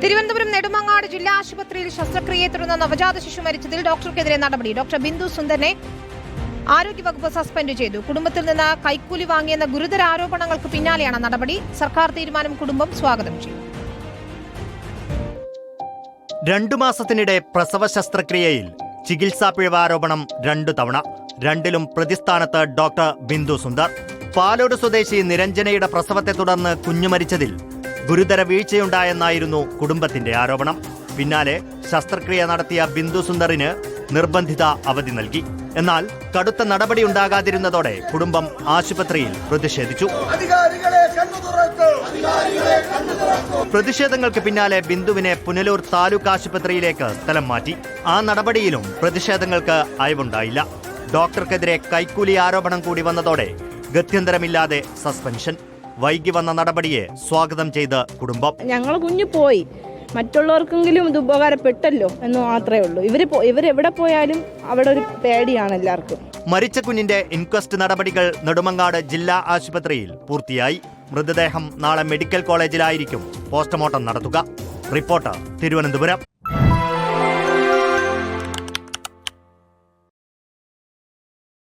തിരുവനന്തപുരം നെടുമങ്ങാട് ജില്ലാ ആശുപത്രിയിൽ ശസ്ത്രക്രിയയെ തുടർന്ന് നവജാത ശിശു മരിച്ചതിൽ ഡോക്ടർക്കെതിരെ നടപടി. ഡോക്ടർ ബിന്ദു സുന്ദറിനെ ആരോഗ്യവകുപ്പ് സസ്പെൻഡ് ചെയ്തു. കുടുംബത്തിൽ നിന്ന് കൈക്കൂലി വാങ്ങിയെന്ന ഗുരുതര ആരോപണങ്ങൾക്ക് പിന്നാലെയാണ് നടപടി. സർക്കാർ തീരുമാനം കുടുംബം സ്വാഗതം ചെയ്തു. 2 മാസത്തിനിടെ പ്രസവ ശസ്ത്രക്രിയയിൽ ചികിത്സാ പിഴവ് ആരോപണം 2 തവണ. രണ്ടിലും പ്രതിസ്ഥാനത്ത് ഡോക്ടർ ബിന്ദു സുന്ദർ. പാലോട് സ്വദേശി നിരഞ്ജനയുടെ പ്രസവത്തെ തുടർന്ന് കുഞ്ഞു മരിച്ചതിൽ ഗുരുതര വീഴ്ചയുണ്ടായെന്നായിരുന്നു കുടുംബത്തിന്റെ ആരോപണം. പിന്നാലെ ശസ്ത്രക്രിയ നടത്തിയ ബിന്ദു സുന്ദറിന് നിർബന്ധിത അവധി നൽകി. എന്നാൽ കടുത്ത നടപടിയുണ്ടാകാതിരുന്നതോടെ കുടുംബം ആശുപത്രിയിൽ പ്രതിഷേധിച്ചു. പ്രതിഷേധങ്ങൾക്ക് പിന്നാലെ ബിന്ദുവിനെ പുനലൂർ താലൂക്ക് ആശുപത്രിയിലേക്ക് സ്ഥലം മാറ്റി. ആ നടപടിയിലും പ്രതിഷേധങ്ങൾക്ക് അയവുണ്ടായില്ല. ഡോക്ടർക്കെതിരെ കൈക്കൂലി ആരോപണം കൂടി വന്നതോടെ ഗത്യന്തരമില്ലാതെ സസ്പെൻഷൻ. വൈകി വന്ന നടപടിയെ സ്വാഗതം ചെയ്ത് കുടുംബം. ഞങ്ങൾ കുഞ്ഞു പോയി, മറ്റുള്ളവർക്കെങ്കിലും ഇത് ഉപകാരപ്പെട്ടല്ലോ എന്ന് മാത്രമേ ഉള്ളൂ. ഇവരെവിടെ പോയാലും അവിടെ ഒരു പേടിയാണ് എല്ലാവർക്കും. മരിച്ച കുഞ്ഞിന്റെ ഇൻക്വസ്റ്റ് നടപടികൾ നെടുമങ്ങാട് ജില്ലാ ആശുപത്രിയിൽ പൂർത്തിയായി. മൃതദേഹം നാളെ മെഡിക്കൽ കോളേജിലായിരിക്കും പോസ്റ്റ്മോർട്ടം നടത്തുക. റിപ്പോർട്ടർ, തിരുവനന്തപുരം.